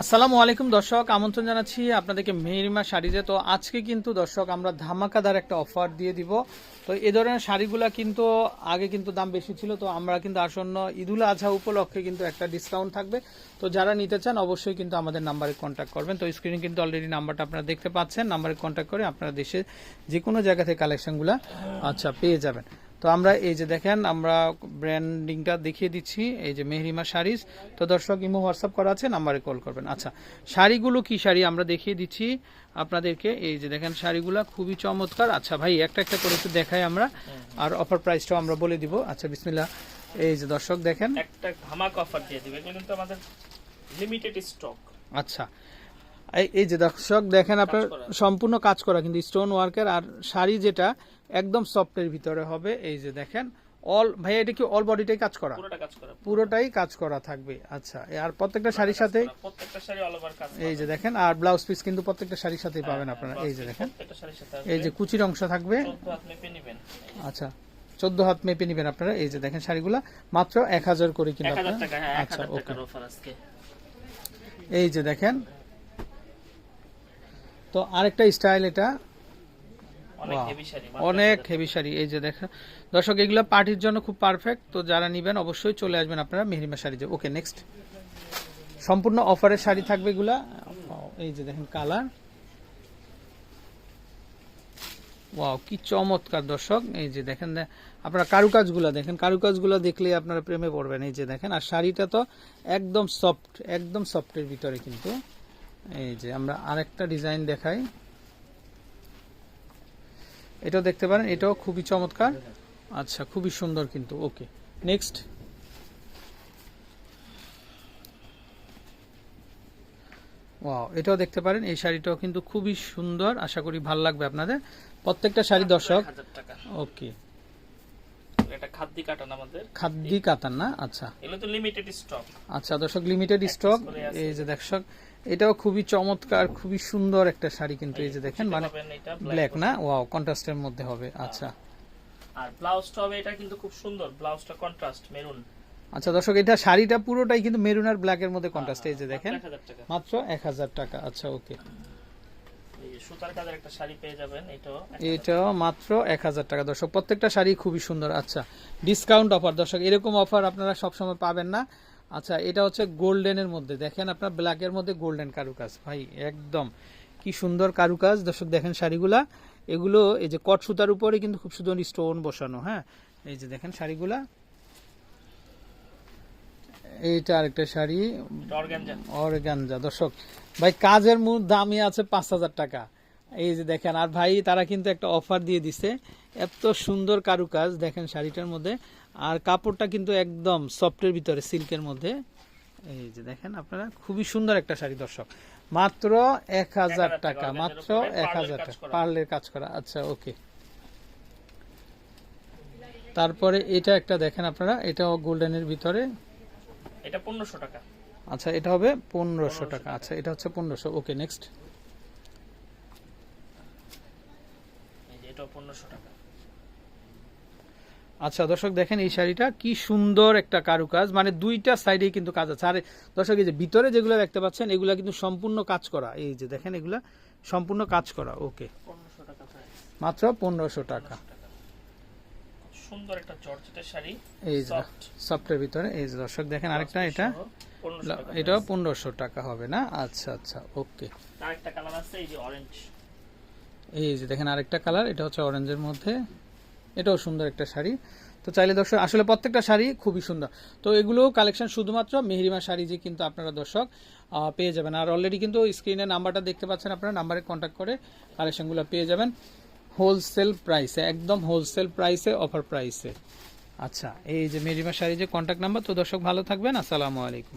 আসসালামু আলাইকুম দর্শক, আমন্ত্রণ জানাচ্ছি আপনাদেরকে মেহেরিমা শাড়িতে। তো আজকে কিন্তু দর্শক আমরা ধামাকাদার একটা অফার দিয়ে দিব। তো এই ধরনের শাড়িগুলো কিন্তু আগে কিন্তু দাম বেশি ছিল, তো আমরা কিন্তু আসন্ন ঈদুল আজহা উপলক্ষে কিন্তু একটা ডিসকাউন্ট থাকবে। তো যারা নিতে চান অবশ্যই কিন্তু আমাদের নাম্বারে কন্ট্যাক্ট করবেন। তো স্ক্রিনে কিন্তু অলরেডি নাম্বারটা আপনারা দেখতে পাচ্ছেন, নাম্বারে কন্ট্যাক্ট করে আপনারা দেশে যে কোনো জায়গা থেকে কালেকশনগুলো পেয়ে যাবেন। তো আমরা এই যে দেখেন, আমরা ব্র্যান্ডিংটা দেখিয়ে দিচ্ছি, এই যে মেহরিমা শাড়িজ। তো দর্শক ইমো হোয়াটসঅ্যাপ করা আছে, নাম্বারে কল করবেন। আচ্ছা, শাড়িগুলো কি শাড়ি আমরা দেখিয়ে দিচ্ছি আপনাদেরকে। এই যে দেখেন শাড়িগুলো খুবই চমৎকার। আচ্ছা ভাই, একটা একটা করে একটু দেখাই আমরা, আর অফার প্রাইসটাও আমরা বলে দিব। আচ্ছা বিসমিল্লাহ। এই যে দর্শক দেখেন, একটা ধামাকা অফার দিয়ে দিবে, এগুলো কিন্তু আমাদের লিমিটেড স্টক। আচ্ছা এই যে দর্শক দেখেন, আপনার সম্পূর্ণ কাজ করা কিন্তু স্টোন ওয়ার্কের, আর শাড়ি যেটা একদম সফটের ভিতরে হবে। এই যে দেখেন অল, ভাইয়া এটা কি অল বডিটাই কাজ করা? পুরোটাই কাজ করা থাকবে। আচ্ছা, আর প্রত্যেকটা শাড়ির সাথে প্রত্যেকটা শাড়ি অল ওভার কাজ। এই যে দেখেন, আর ব্লাউজ পিস কিন্তু প্রত্যেকটা শাড়ির সাথেই পাবেন আপনারা। এই যে দেখেন, এই যে কুচির অংশ থাকবে। 14 হাত মেপে নেবেন। আচ্ছা 14 হাত মেপে নেবেন আপনারা। এই যে দেখেন শাড়িগুলা মাত্র 1000 করে কিনা। 1000 টাকা। হ্যাঁ, আচ্ছা 1000 টাকার অফার আজকে। এই যে দেখেন, তো আরেকটা স্টাইল, এটা অনেক হেভি শাড়ি। এই যে দেখেন দর্শক, এগুলো পার্টির জন্য খুব পারফেক্ট। তো যারা নেবেন অবশ্যই চলে আসবেন আপনারা মেহরিমা শাড়ি। ওকে নেক্সট, সম্পূর্ণ অফারের শাড়ি থাকবে এগুলা। এই যে দেখেন কালার, ওয়াও কি চমৎকার দর্শক। এই যে দেখেন আপনারা কারুকাজগুলো দেখেন, কারুকাজগুলো দেখলেই আপনারা প্রেমে পড়বেন। এই যে দেখেন, আর শাড়িটা তো একদম সফট, একদম সফটের ভিতরে কিন্তু। এই যে আমরা আরেকটা ডিজাইন দেখাই, এটাও দেখতে পারেন, এটাও খুবই চমৎকার। আচ্ছা খুবই সুন্দর কিন্তু। ওকে নেক্সট, ওয়াও এটাও দেখতে পারেন, এই শাড়িটাও কিন্তু খুবই সুন্দর। আশা করি ভালো লাগবে আপনাদের প্রত্যেকটা শাড়ি দর্শক। ওকে, এটা খাদ্দি কাটান, আমাদের খাদ্দি কাতান না? আচ্ছা এগুলো তো লিমিটেড স্টক। আচ্ছা দর্শক, লিমিটেড স্টক। এই যে দর্শক, এটাও খুবই চমৎকার, খুবই সুন্দর একটা শাড়ি কিন্তু। এই যে দেখেন, মানে ব্ল্যাক না, ওয়াও কন্ট্রাস্টের মধ্যে হবে। আচ্ছা, আর ব্লাউজটা হবে, এটা কিন্তু খুব সুন্দর, ব্লাউজটা কন্ট্রাস্ট মেরুন। আচ্ছা দর্শক, এটা শাড়িটা পুরোটাই কিন্তু মেরুন আর ব্ল্যাক এর মধ্যে কন্ট্রাস্ট। এই যে দেখেন মাত্র 1000 টাকা। আচ্ছা ওকে, সুতার কাজের একটা শাড়ি পেয়ে যাবেন, এটাও মাত্র 1000 টাকা দর্শক। প্রত্যেকটা শাড়ি খুবই সুন্দর। আচ্ছা, ডিসকাউন্ট অফার দর্শক, এরকম অফার আপনারা সবসময় পাবেন না। আচ্ছা, এটা হচ্ছে গোল্ডেনের মধ্যে, দেখেন আপনার ব্ল্যাকের মধ্যে গোল্ডেন কারুকাজ। ভাই একদম কি সুন্দর কারুকাজ দর্শক। দেখেন শাড়িগুলা, এগুলো এই যে কট সুতার উপরে কিন্তু খুব সুন্দর স্টোন বসানো। হ্যাঁ, এই যে দেখেন শাড়িগুলা। এইটা আরেকটা শাড়ি অর্গানজা দর্শক। ভাই কাজের মূল দামই আছে 5000 টাকা। এই যে দেখেন, আর ভাই তারা কিন্তু একটা অফার দিয়ে দিছে, এত সুন্দর কারুকাজ দেখেন শাড়িটার মধ্যে, আর কাপড়টা কিন্তু একদম সফটের ভিতরে, সিল্কের মধ্যে। এই যে দেখেন আপনারা, খুবই সুন্দর একটা শাড়ি দর্শক, মাত্র 1000 টাকা। মাত্র 1000 টাকা, পার্লের কাজ করা। আচ্ছা ওকে, তারপরে এটা একটা দেখেন আপনারা, এটাও গোল্ডেনের ভিতরে, এটা 1500 টাকা। আচ্ছা এটা হবে 1500 টাকা। আচ্ছা এটা হচ্ছে 1500। ওকে নেক্সট, এটাও 1500 টাকা। আচ্ছা দর্শক দেখেন, এই শাড়িটা কি সুন্দর একটা কারুকাজ, মানে দুইটা সাইডেই কিন্তু কাজ আছে। আর দর্শক এই যে ভিতরে যেগুলো দেখতে পাচ্ছেন, এগুলা কিন্তু সম্পূর্ণ কাজ করা। এই যে দেখেন, এগুলা সম্পূর্ণ কাজ করা। ওকে 1500 টাকা মাত্র 1500 টাকা। সুন্দর একটা জর্জেটের শাড়ি, এই যে সফটের ভিতরে। এই যে দর্শক দেখেন আরেকটা, এটাও 1500 টাকা হবে না? আচ্ছা আচ্ছা ওকে। আরেকটা কালার আছে, এই যে অরেঞ্জ। এই যে দেখেন আরেকটা কালার, এটা হচ্ছে অরেঞ্জের মধ্যে, এটাও সুন্দর একটা শাড়ি। তো চাইলে দর্শক, আসলে প্রত্যেকটা শাড়ি খুবই সুন্দর। তো এগুলো কালেকশন শুধুমাত্র মেহরিমা শাড়ি যে কিন্তু আপনারা দর্শক পেয়ে যাবেন। আর অলরেডি কিন্তু স্ক্রিনে নাম্বারটা দেখতে পাচ্ছেন, আপনারা নাম্বারে কন্ট্যাক্ট করে কালেকশনগুলো পেয়ে যাবেন হোলসেল প্রাইসে, একদম হোলসেল প্রাইসে, অফার প্রাইসে। আচ্ছা, এই যে মেহরিমা শাড়ি যে কন্ট্যাক্ট নাম্বার। তো দর্শক ভালো থাকবেন, আসসালামু আলাইকুম।